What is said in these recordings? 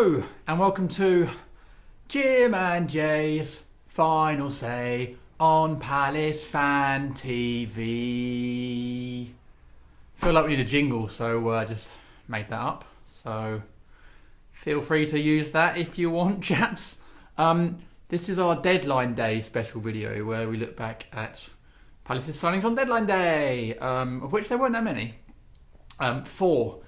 Hello and welcome to Jim and Jay's Final Say on Palace Fan TV. Feel like we need a jingle, so I just made that up. So feel free to use that if you want, chaps. This is our deadline day special video where we look back at Palace's signings on deadline day, of which there weren't that many. 4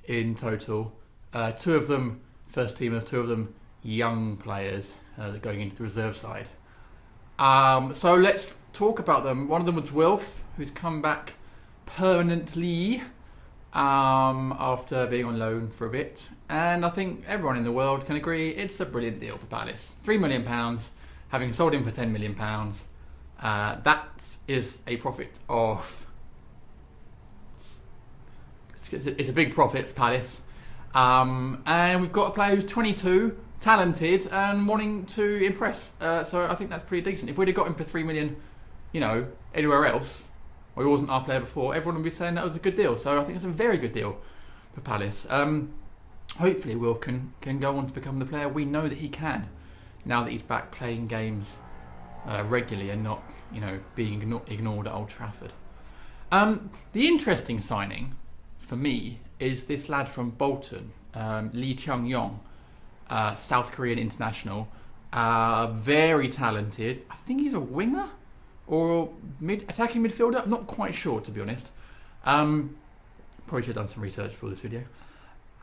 in total. 2 of them first teamers, 2 of them young players going into the reserve side. So let's talk about them. One of them was Wilf, who's come back permanently after being on loan for a bit. And I think everyone in the world can agree it's a brilliant deal for Palace. £3 million, having sold him for £10 million. That is a profit of... It's a big profit for Palace. And we've got a player who's 22, talented, and wanting to impress. So I think that's pretty decent. If we'd have got him for $3 million, anywhere else, or he wasn't our player before, everyone would be saying that was a good deal. So I think it's a very good deal for Palace. Hopefully Will can go on to become the player we know that he can, now that he's back playing games regularly and not, being ignored at Old Trafford. The interesting signing for me is this lad from Bolton, Lee Chung-yong, South Korean international, very talented. I think he's a winger or attacking midfielder. I'm not quite sure, to be honest. Probably should have done some research for this video.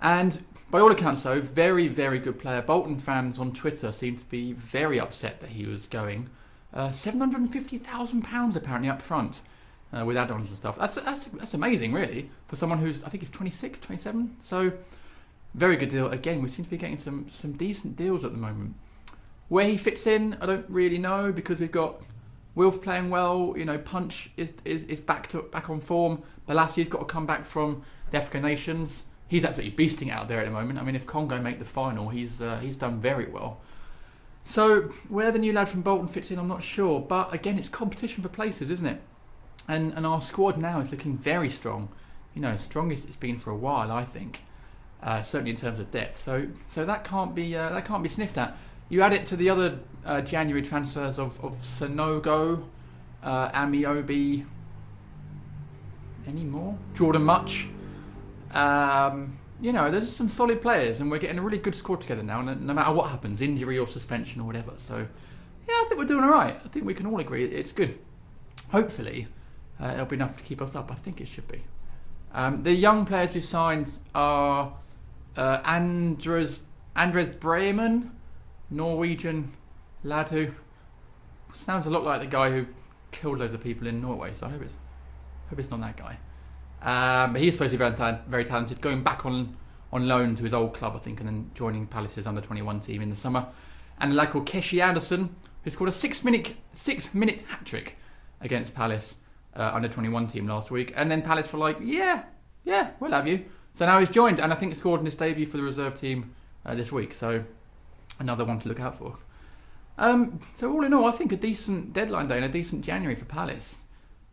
And by all accounts, though, very, very good player. Bolton fans on Twitter seem to be very upset that he was going. £750,000 apparently up front. With add-ons and stuff. That's amazing, really, for someone who's, I think he's 26, 27. So, very good deal. Again, we seem to be getting some decent deals at the moment. Where he fits in, I don't really know, because we've got Wilf playing well. Punch is back on form. Balassi's got to come back from the African Nations. He's absolutely beasting it out there at the moment. I mean, if Congo make the final, he's done very well. So, where the new lad from Bolton fits in, I'm not sure. But again, it's competition for places, isn't it? And our squad now is looking very strong. Strongest it's been for a while, I think. Certainly in terms of depth. So that can't be sniffed at. You add it to the other January transfers of Sonogo, Amiobi, any more? Jordan Much. There's some solid players, and we're getting a really good squad together now. No matter what happens, injury or suspension or whatever. So yeah, I think we're doing all right. I think we can all agree it's good. Hopefully. It'll be enough to keep us up. I think it should be. The young players who signed are Andres Bremen, Norwegian lad who sounds a lot like the guy who killed loads of people in Norway. So I hope it's not that guy. But he's supposed to be very talented. Going back on loan to his old club, I think, and then joining Palace's under-21 team in the summer. And a lad called Keshi Anderson, who scored a 6-minute hat-trick against Palace. Under-21 team last week, and then Palace were like, yeah, we'll have you. So now he's joined, and I think scored in his debut for the reserve team this week. So another one to look out for. So all in all, I think a decent deadline day and a decent January for Palace.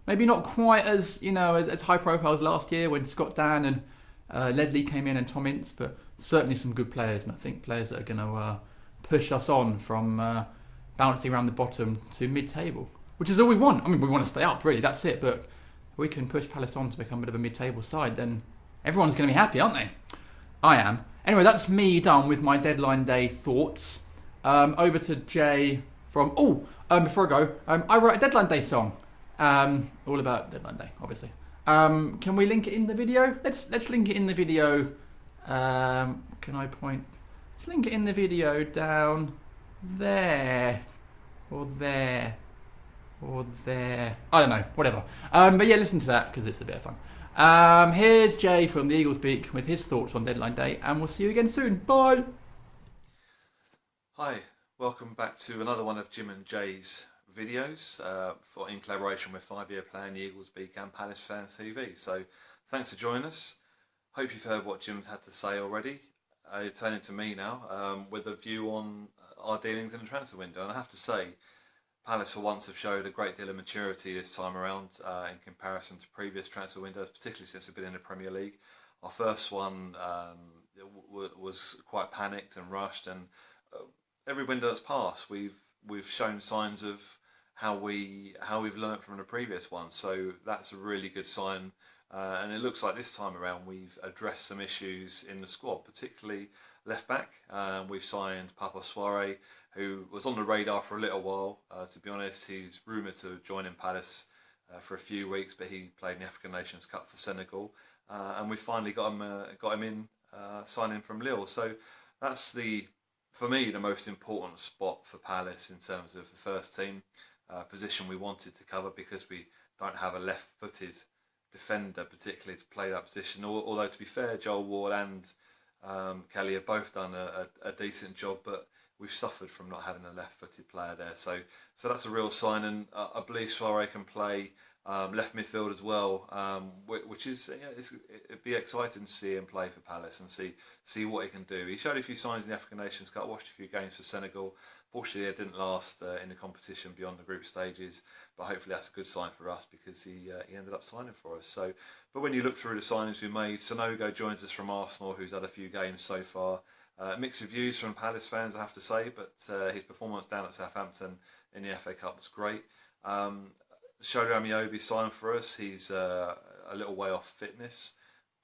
Maybe not quite as as high profile as last year when Scott Dan and Ledley came in and Tom Ince, but certainly some good players, and I think players that are going to push us on from bouncing around the bottom to mid-table. Which is all we want. I mean, we want to stay up, really, that's it. But if we can push Palace on to become a bit of a mid-table side, then everyone's going to be happy, aren't they? I am. Anyway, that's me done with my deadline day thoughts. Over to Jay from... before I go, I wrote a deadline day song. All about deadline day, obviously. Can we link it in the video? Let's link it in the video. Can I point? Let's link it in the video down there. Or there. Or there. I don't know, whatever. But yeah, listen to that because it's a bit of fun. Here's Jay from the Eagles Beak with his thoughts on deadline day, and we'll see you again soon. Bye! Hi, welcome back to another one of Jim and Jay's videos in collaboration with 5-Year Plan, the Eagles Beak and Palace Fan TV. So thanks for joining us. Hope you've heard what Jim's had to say already. Turning to me now with a view on our dealings in the transfer window, and I have to say Palace for once have showed a great deal of maturity this time around in comparison to previous transfer windows, particularly since we've been in the Premier League. Our first one was quite panicked and rushed, and every window that's passed, we've shown signs of how we've learnt from the previous one. So that's a really good sign. And it looks like this time around we've addressed some issues in the squad, particularly left back. We've signed Papa Soare, who was on the radar for a little while. To be honest, he's rumoured to join in Palace for a few weeks, but he played in the African Nations Cup for Senegal, and we finally got him in, signing from Lille. So that's for me, the most important spot for Palace in terms of the first team position we wanted to cover, because we don't have a left-footed defender particularly to play that position. Although to be fair, Joel Ward and Kelly have both done a decent job, but we've suffered from not having a left-footed player there. So that's a real sign, and I believe Soare can play left midfield as well, which is it'd be exciting to see him play for Palace and see what he can do. He showed a few signs in the African Nations Cup, watched a few games for Senegal. Fortunately, it didn't last in the competition beyond the group stages, but hopefully that's a good sign for us, because he ended up signing for us. So, but when you look through the signings we made, Sanogo joins us from Arsenal, who's had a few games so far. Mixed reviews from Palace fans, I have to say, but his performance down at Southampton in the FA Cup was great. Shodo Amiobi signed for us. He's a little way off fitness,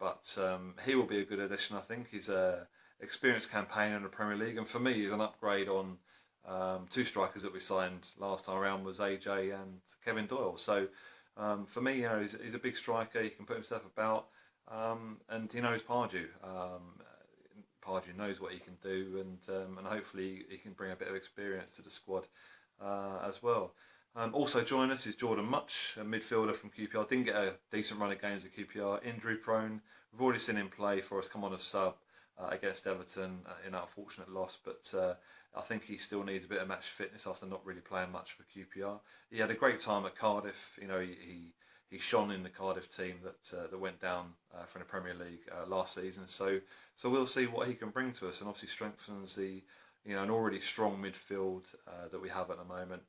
but he will be a good addition, I think. He's an experienced campaigner in the Premier League, and for me, he's an upgrade on two strikers that we signed last time around, was AJ and Kevin Doyle. So for me, he's a big striker. He can put himself about, and he knows Pardew. Pardew knows what he can do, and hopefully he can bring a bit of experience to the squad as well. Also joining us is Jordan Much, a midfielder from QPR. Didn't get a decent run of games at QPR, injury prone. We've already seen him play for us, come on as sub against Everton in that unfortunate loss, but I think he still needs a bit of match fitness after not really playing much for QPR. He had a great time at Cardiff. He shone in the Cardiff team that went down from the Premier League last season. So we'll see what he can bring to us, and obviously strengthens an already strong midfield that we have at the moment.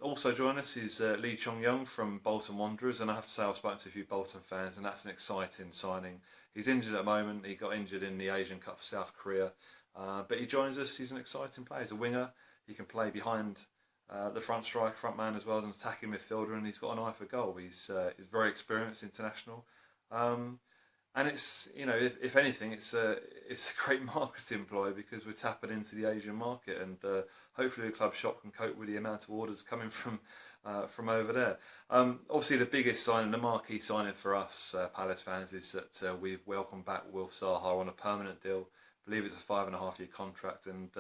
Also joining us is Lee Chong Young from Bolton Wanderers, and I have to say I've spoken to a few Bolton fans, and that's an exciting signing. He's injured at the moment. He got injured in the Asian Cup for South Korea, but he joins us. He's an exciting player. He's a winger. He can play behind the front man as well as an attacking midfielder, and he's got an eye for goal. He's very experienced international. And it's, if anything, it's a great marketing ploy, because we're tapping into the Asian market, and hopefully the club shop can cope with the amount of orders coming from over there. Obviously, the biggest signing, the marquee signing for us Palace fans, is that we've welcomed back Wilf Zaha on a permanent deal. I believe it's a 5.5-year contract, and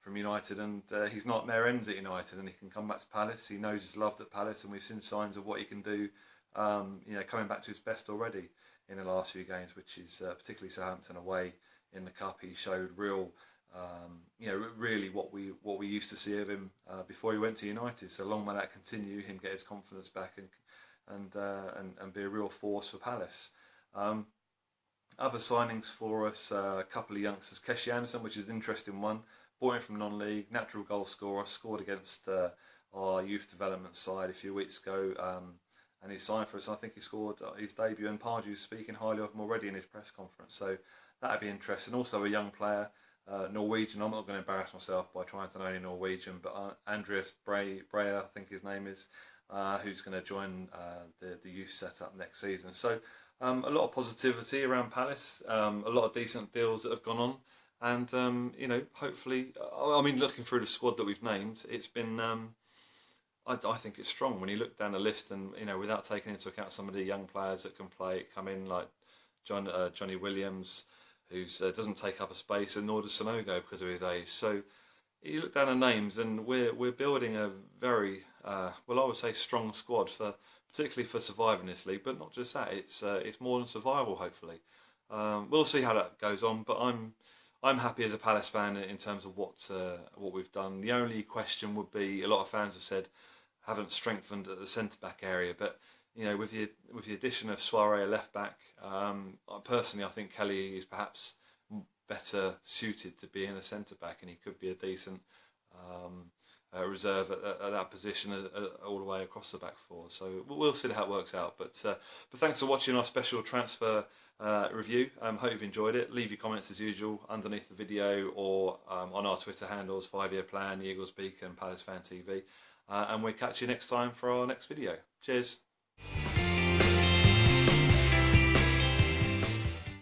from United, and his nightmare ends at United, and he can come back to Palace. He knows he's loved at Palace, and we've seen signs of what he can do. Coming back to his best already in the last few games, which is particularly Southampton away in the cup. He showed really what we used to see of him before he went to United. So long may that continue, him get his confidence back and be a real force for Palace. Other signings for us, a couple of youngsters. Keshi Anderson, which is an interesting one, bought him from non-league, natural goal scorer, scored against our youth development side a few weeks ago. And he signed for us. I think he scored his debut, and Pardew's speaking highly of him already in his press conference. So that'd be interesting. Also a young player, Norwegian. I'm not going to embarrass myself by trying to know any Norwegian, but Andreas Breyer, I think his name is, who's going to join the youth setup next season. So a lot of positivity around Palace, a lot of decent deals that have gone on, and hopefully, looking through the squad that we've named, it's been. I think it's strong when you look down the list, and without taking into account some of the young players that can come in, like Johnny Williams, who doesn't take up a space, and nor does Sanogo because of his age. So you look down the names, and we're building a very I would say strong squad particularly for surviving this league, but not just that. It's more than survival. Hopefully, we'll see how that goes on. But I'm happy as a Palace fan in terms of what we've done. The only question would be, a lot of fans have said haven't strengthened at the centre back area, but with the addition of Soare left back, personally I think Kelly is perhaps better suited to being a centre back, and he could be a decent reserve at that position all the way across the back four. So we'll see how it works out. But thanks for watching our special transfer review. Hope you've enjoyed it. Leave your comments as usual underneath the video or on our Twitter handles, 5 Year Plan, Eagles Beacon, Palace Fan TV. And we'll catch you next time for our next video. Cheers.